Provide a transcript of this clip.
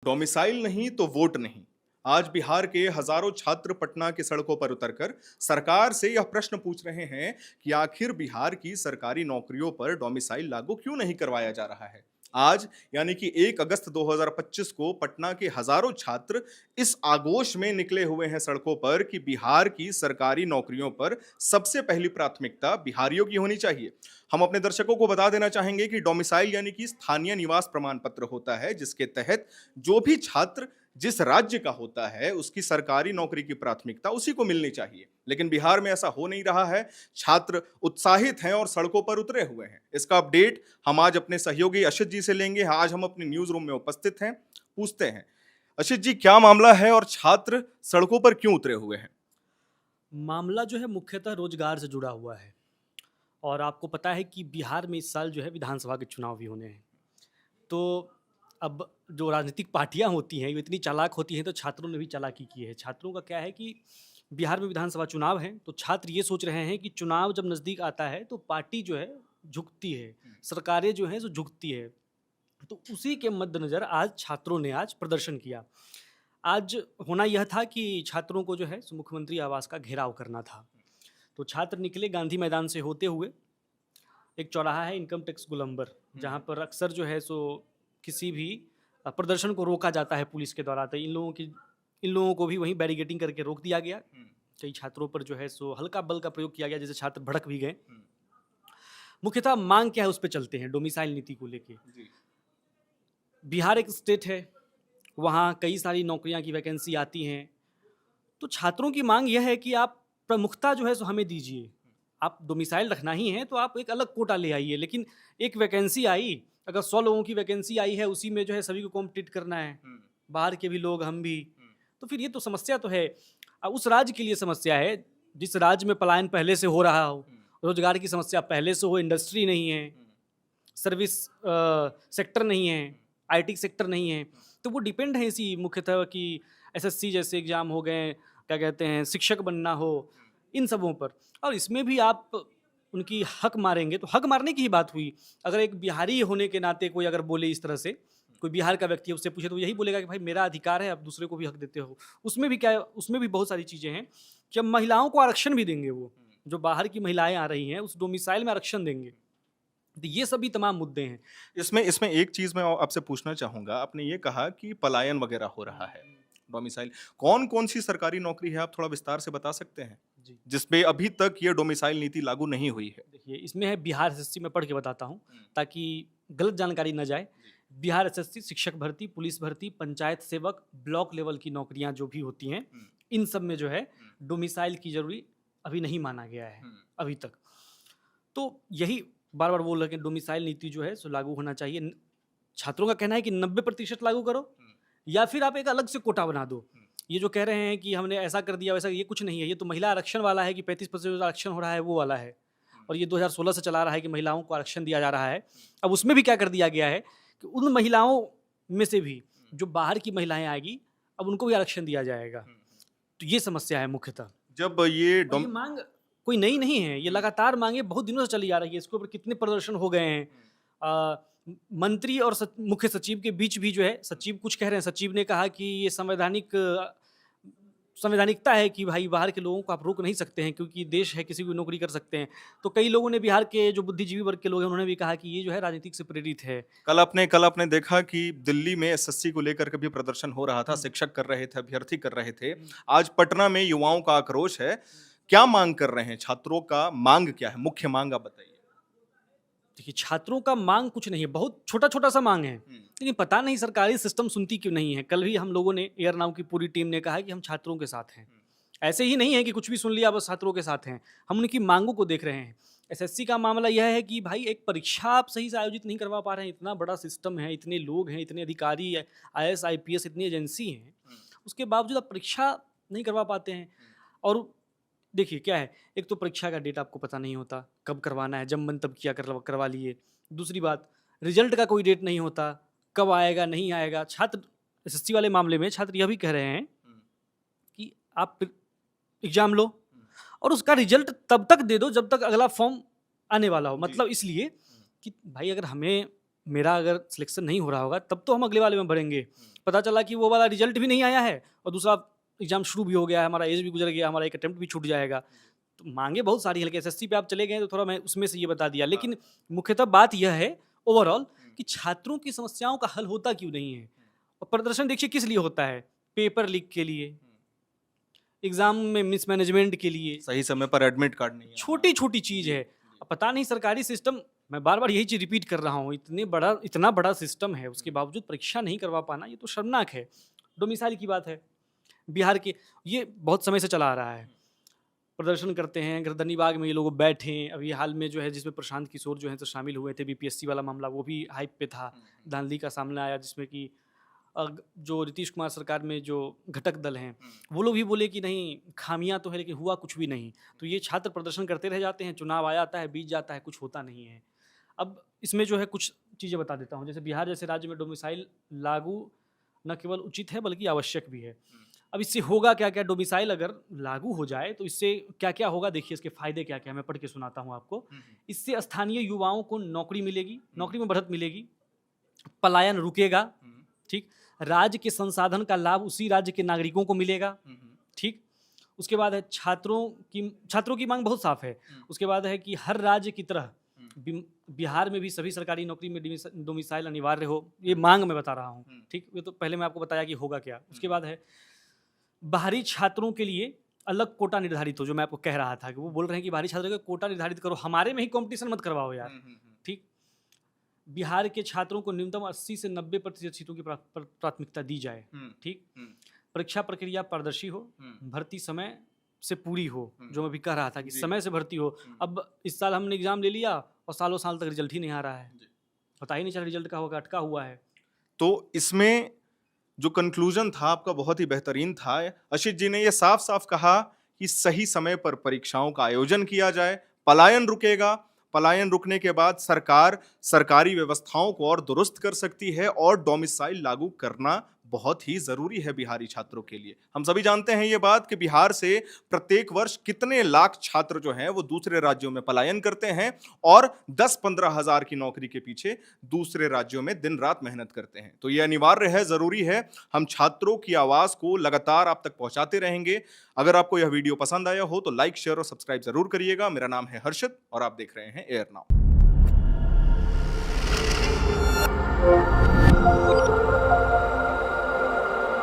Domicile नहीं तो vote नहीं। आज बिहार के हजारों छात्र पटना की सड़कों पर उतरकर सरकार से यह प्रश्न पूछ रहे हैं कि आखिर बिहार की सरकारी नौकरियों पर डोमिसाइल लागू क्यों नहीं करवाया जा रहा है। आज यानी कि 1 अगस्त 2025 को पटना के हजारों छात्र इस आगोश में निकले हुए हैं सड़कों पर कि बिहार की सरकारी नौकरियों पर सबसे पहली प्राथमिकता बिहारियों की होनी चाहिए। हम अपने दर्शकों को बता देना चाहेंगे कि डोमिसाइल यानी कि स्थानीय निवास प्रमाण पत्र होता है, जिसके तहत जो भी छात्र जिस राज्य का होता है उसकी सरकारी नौकरी की प्राथमिकता उसी को मिलनी चाहिए। लेकिन बिहार में ऐसा हो नहीं रहा है। छात्र उत्साहित हैं और सड़कों पर उतरे हुए हैं। इसका अपडेट हम आज अपने सहयोगी अशित जी से लेंगे। आज हम अपने न्यूज रूम में उपस्थित हैं। पूछते हैं, अशित जी, क्या मामला है और छात्र सड़कों पर क्यों उतरे हुए हैं? मामला जो है मुख्यतः रोजगार से जुड़ा हुआ है। और आपको पता है कि बिहार में इस साल जो है विधानसभा के चुनाव भी होने हैं। तो अब जो राजनीतिक पार्टियां होती हैं वो इतनी चालाक होती हैं, तो छात्रों ने भी चालाकी की है। छात्रों का क्या है कि बिहार में विधानसभा चुनाव हैं, तो छात्र ये सोच रहे हैं कि चुनाव जब नज़दीक आता है तो पार्टी जो है झुकती है, सरकारें जो हैं जो झुकती है। तो उसी के मद्देनज़र आज छात्रों ने आज प्रदर्शन किया। आज होना यह था कि छात्रों को जो है सो मुख्यमंत्री आवास का घेराव करना था। तो छात्र निकले गांधी मैदान से होते हुए। एक चौराहा है इनकम टैक्स गोलंबर, जहाँ पर अक्सर जो है सो किसी भी प्रदर्शन को रोका जाता है पुलिस के द्वारा। तो इन लोगों को भी वहीं बैरिकेडिंग करके रोक दिया गया। कई छात्रों पर जो है सो हल्का बल का प्रयोग किया गया, जिससे छात्र भड़क भी गए। मुख्यतः मांग क्या है उस पर चलते हैं, डोमिसाइल नीति को लेके। बिहार एक स्टेट है, वहाँ कई सारी नौकरियाँ की वैकेंसी आती हैं। तो छात्रों की मांग यह है कि आप प्रमुखता जो है सो हमें दीजिए। आप डोमिसाइल रखना ही है तो आप एक अलग कोटा ले आइए। लेकिन एक वैकेंसी आई, अगर 100 लोगों की वैकेंसी आई है, उसी में जो है सभी को कॉम्पिटिट करना है, बाहर के भी लोग, हम भी, तो फिर ये तो समस्या तो है। उस राज्य के लिए समस्या है जिस राज्य में पलायन पहले से हो रहा हो, रोजगार की समस्या पहले से हो, इंडस्ट्री नहीं है, सर्विस सेक्टर नहीं है, आईटी सेक्टर नहीं है। तो वो डिपेंड है इसी मुख्यतः कि एसएससी जैसे एग्जाम हो गए, क्या कहते हैं, शिक्षक बनना हो, इन सबों पर। और इसमें भी आप उनकी हक मारेंगे तो हक मारने की ही बात हुई। अगर एक बिहारी होने के नाते कोई अगर बोले इस तरह से, कोई बिहार का व्यक्ति उससे पूछे, तो यही बोलेगा कि भाई मेरा अधिकार है, आप दूसरे को भी हक देते हो। उसमें भी क्या है, उसमें भी बहुत सारी चीज़ें हैं कि अब महिलाओं को आरक्षण भी देंगे। वो जो बाहर की महिलाएं आ रही हैं उस डोमिसाइल में आरक्षण देंगे। तो ये सभी तमाम मुद्दे हैं। इसमें इसमें एक चीज मैं आपसे पूछना चाहूंगा। आपने ये कहा कि पलायन वगैरह हो रहा है, डोमिसाइल कौन कौन सी सरकारी नौकरी है, आप थोड़ा विस्तार से बता सकते हैं जी, जिसपे अभी तक ये डोमिसाइल नीति लागू नहीं हुई है? देखिए इसमें है बिहार एसएससी, में पढ़ के बताता हूँ ताकि गलत जानकारी न जाए। बिहार एसएससी, शिक्षक भर्ती, पुलिस भर्ती, पंचायत सेवक, ब्लॉक लेवल की नौकरियां जो भी होती हैं, इन सब में जो है डोमिसाइल की जरूरी अभी नहीं माना गया है अभी तक। तो यही बार बार बोल रहे हैं कि डोमिसाइल नीति जो है सो लागू होना चाहिए। छात्रों का कहना है कि 90% लागू करो, या फिर आप एक अलग से कोटा बना दो। ये जो कह रहे हैं कि हमने ऐसा कर दिया वैसा, ये कुछ नहीं है। ये तो महिला आरक्षण वाला है कि 35% आरक्षण हो रहा है, वो वाला है। और ये 2016 से चला रहा है कि महिलाओं को आरक्षण दिया जा रहा है। अब उसमें भी क्या कर दिया गया है कि उन महिलाओं में से भी जो बाहर की महिलाएं आएगी, अब उनको भी आरक्षण दिया जाएगा। तो ये समस्या है मुख्यतः। जब ये और ये मांग कोई नई नहीं है, ये लगातार मांगे बहुत दिनों से चली आ रही है। इसके ऊपर कितने प्रदर्शन हो गए हैं। मंत्री और मुख्य सचिव के बीच भी जो है, सचिव कुछ कह रहे हैं, सचिव ने कहा कि ये संवैधानिकता है कि भाई बाहर के लोगों को आप रोक नहीं सकते हैं, क्योंकि देश है, किसी को नौकरी कर सकते हैं। तो कई लोगों ने, बिहार के जो बुद्धिजीवी वर्ग के लोग हैं, उन्होंने भी कहा कि ये जो है राजनीतिक से प्रेरित है। कल आपने देखा कि दिल्ली में एसएससी को लेकर के भी प्रदर्शन हो रहा था, शिक्षक कर रहे थे, अभ्यर्थी कर रहे थे। आज पटना में युवाओं का आक्रोश है। क्या मांग कर रहे हैं छात्रों का, मांग क्या है, मुख्य मांग आप बताइए। देखिए छात्रों का मांग कुछ नहीं है, बहुत छोटा छोटा सा मांग है, लेकिन पता नहीं सरकारी सिस्टम सुनती क्यों नहीं है। कल भी हम लोगों ने, एयर नाउ की पूरी टीम ने कहा कि हम छात्रों के साथ हैं। ऐसे ही नहीं है कि कुछ भी सुन लिया बस छात्रों के साथ हैं, हम उनकी मांगों को देख रहे हैं। एसएससी का मामला यह है कि भाई एक परीक्षा आप सही से आयोजित नहीं करवा पा रहे हैं। इतना बड़ा सिस्टम है, इतने लोग हैं, इतने अधिकारी, आईएएस आईपीएस, इतनी एजेंसी हैं, उसके बावजूद आप परीक्षा नहीं करवा पाते हैं। और देखिए क्या है, एक तो परीक्षा का डेट आपको पता नहीं होता कब करवाना है, जब मन तब किया करवा लिए। दूसरी बात, रिजल्ट का कोई डेट नहीं होता, कब आएगा नहीं आएगा। छात्र एसएससी वाले मामले में छात्र यह भी कह रहे हैं कि आप एग्जाम लो और उसका रिजल्ट तब तक दे दो जब तक अगला फॉर्म आने वाला हो। मतलब इसलिए कि भाई अगर हमें मेरा अगर सिलेक्शन नहीं हो रहा होगा तब तो हम अगले वाले में भरेंगे। पता चला कि वो वाला रिजल्ट भी नहीं आया है और दूसरा एग्जाम शुरू भी हो गया है, हमारा एज भी गुजर गया, हमारा एक अटेम्प्ट भी छूट जाएगा। तो मांगे बहुत सारी है, एसएससी पे आप चले गए तो थोड़ा मैं उसमें से ये बता दिया, लेकिन मुख्यतः बात यह है ओवरऑल कि छात्रों की समस्याओं का हल होता क्यों नहीं है। और प्रदर्शन देखिए किस लिए होता है, पेपर लीक के लिए, एग्जाम में मिसमैनेजमेंट के लिए, सही समय पर एडमिट कार्ड नहीं आना। छोटी छोटी चीज है। अब पता नहीं सरकारी सिस्टम, मैं बार बार यही चीज रिपीट कर रहा हूँ, इतना बड़ा सिस्टम है उसके बावजूद परीक्षा नहीं करवा पाना, ये तो शर्मनाक है। डोमिसाइल की बात है, बिहार के ये बहुत समय से चला आ रहा है, प्रदर्शन करते हैं, गर्दनी बाग में ये लोग बैठे। अभी हाल में जो है जिसमें प्रशांत किशोर जो है तो शामिल हुए थे, बीपीएससी वाला मामला, वो भी हाइप पे था। धांधली का सामने आया जिसमें कि जो नीतीश कुमार सरकार में जो घटक दल हैं वो लोग भी बोले कि नहीं खामियां तो है लेकिन हुआ कुछ भी नहीं। तो ये छात्र प्रदर्शन करते रह जाते हैं, चुनाव आ जाता है, बीत जाता है, कुछ होता नहीं है। अब इसमें जो है कुछ चीज़ें बता देता हूँ। जैसे बिहार जैसे राज्य में डोमिसाइल लागू न केवल उचित है बल्कि आवश्यक भी है। अब इससे होगा क्या क्या, डोमिसाइल अगर लागू हो जाए तो इससे क्या क्या होगा, देखिए इसके फायदे क्या क्या, मैं पढ़ के सुनाता हूँ आपको। इससे स्थानीय युवाओं को नौकरी मिलेगी, नौकरी में बढ़त मिलेगी, पलायन रुकेगा, ठीक, राज्य के संसाधन का लाभ उसी राज्य के नागरिकों को मिलेगा, ठीक। उसके बाद है छात्रों की मांग बहुत साफ है। उसके बाद है कि हर राज्य की तरह बिहार में भी सभी सरकारी नौकरी में डोमिसाइल अनिवार्य हो, ये मांग मैं बता रहा हूँ, ठीक। ये तो पहले मैं आपको बताया कि होगा क्या। उसके बाद है बाहरी छात्रों के लिए अलग कोटा निर्धारित हो, जो मैं आपको कह रहा था कि वो बोल रहे हैं कि बाहरी छात्रों का कोटा निर्धारित करो, हमारे में ही कंपटीशन मत करवाओ यार, ठीक। बिहार के छात्रों को न्यूनतम 80 से 90% सीटों की प्राथमिकता दी जाए, ठीक। परीक्षा प्रक्रिया पारदर्शी हो, भर्ती समय से पूरी हो, जो मैं भी कह रहा था कि समय से भर्ती हो। अब इस साल हमने एग्जाम ले लिया और सालों साल तक रिजल्ट ही नहीं आ रहा है, पता ही नहीं चला रिजल्ट का होगा, अटका हुआ है। तो इसमें जो कंक्लूजन था आपका बहुत ही बेहतरीन था। अशित जी ने यह साफ साफ कहा कि सही समय पर परीक्षाओं का आयोजन किया जाए, पलायन रुकेगा, पलायन रुकने के बाद सरकार सरकारी व्यवस्थाओं को और दुरुस्त कर सकती है और डोमिसाइल लागू करना बहुत ही जरूरी है बिहारी छात्रों के लिए। हम सभी जानते हैं ये बात कि बिहार से प्रत्येक वर्ष कितने लाख छात्र जो हैं वो दूसरे राज्यों में पलायन करते हैं और 10-15 हजार की नौकरी के पीछे दूसरे राज्यों में दिन रात मेहनत करते हैं। तो ये अनिवार्य है, जरूरी है, हम छात्रों की आवाज को लगातार आप तक पहुंचाते रहेंगे। अगर आपको यह वीडियो पसंद आया हो तो लाइक, शेयर और सब्सक्राइब जरूर करिएगा। मेरा नाम है हर्षित और आप देख रहे हैं एयर नाउ।